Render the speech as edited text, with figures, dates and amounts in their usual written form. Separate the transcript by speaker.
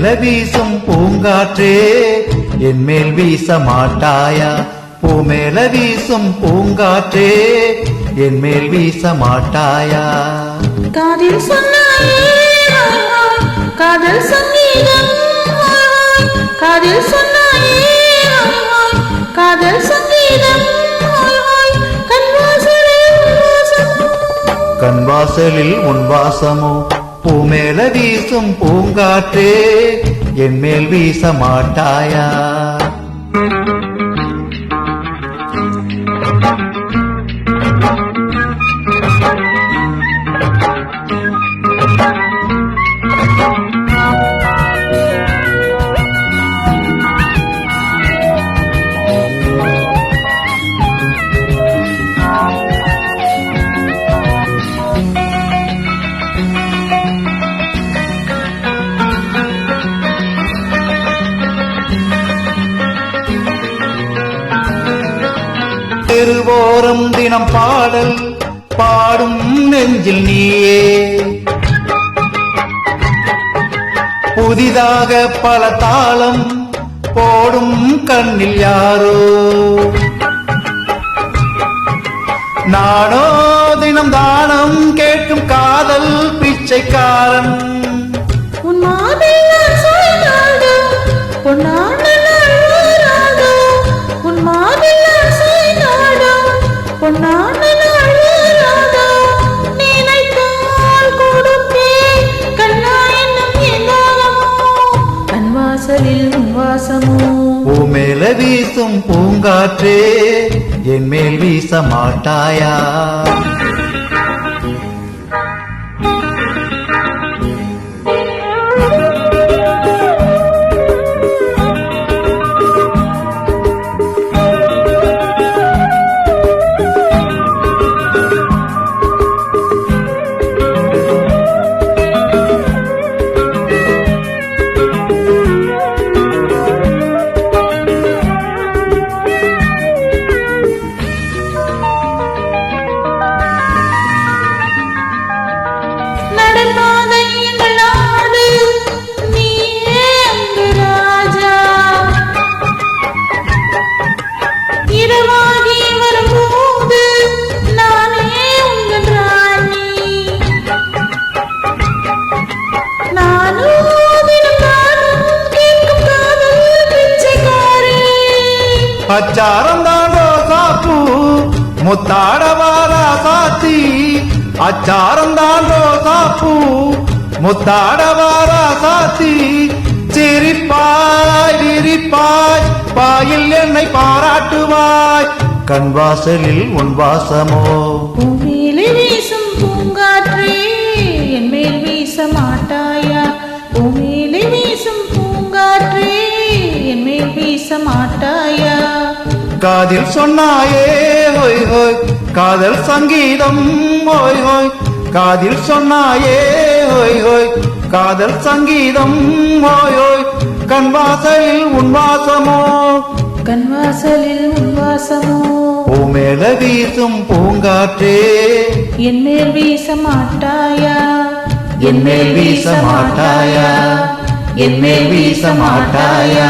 Speaker 1: பூமேல வீசும் பூங்காற்றே என் மேல் வீச மாட்டாயா? பூமேல வீசும் பூங்காற்றே என் மேல் வீச மாட்டாயா?
Speaker 2: காதில் சொன்னாயே காதல் சங்கீதம், காதில் சொன்னாயே காதல் சங்கீதம்,
Speaker 1: கண்வாசலில் உன் வாசமோ? பூமேல வீசும் பூங்காற்றே என் மேல் வீச மாட்டாயா? திருவோரம் தினம் பாடல் பாடும் நெஞ்சில் நீயே, புதிதாக பல தாளம் போடும் கண்ணில் யாரோ? நானோ தினம் தானம் கேட்கும் காதல் பிச்சைக்காரன். பூமேல வீசும் பூங்காற்றே என் மேல் வீச மாட்டாயா? அச்சாரந்தாண்டோ சாப்பு முத்தாடவாரா சாத்தி, அச்சாரந்தாண்டோ சாப்பு முத்தாடவாரா சாத்தி, சிரிப்பாய் விரிப்பாய் பாயில் என்னை பாராட்டுவாய், கண்வாசலில் உன் வாசமோ?
Speaker 2: பூமேலே வீசும் பூங்காற்றே என் மேல் வீச மாட்டாயா? பூமேலே வீசும் பூங்காற்றே என் மேல் வீச மாட்டாயா?
Speaker 1: காதில் சொன்னாயே ஹோய் ஹோய் காதல் சங்கீதம், ஹோய் ஹோய் காதில் சொன்னாயே ஹோய் ஹோய் காதல் சங்கீதம், ஹோய் ஹோய் கண்வாசலில் உன் வாசமோ?
Speaker 2: கண்வாசலில் உன் வாசமோ?
Speaker 1: பூமேல வீசும் பூங்காற்றே
Speaker 2: என் மேல் வீச மாட்டாயா?
Speaker 1: என் மேல் வீச மாட்டாயா? என் மேல் வீச மாட்டாயா?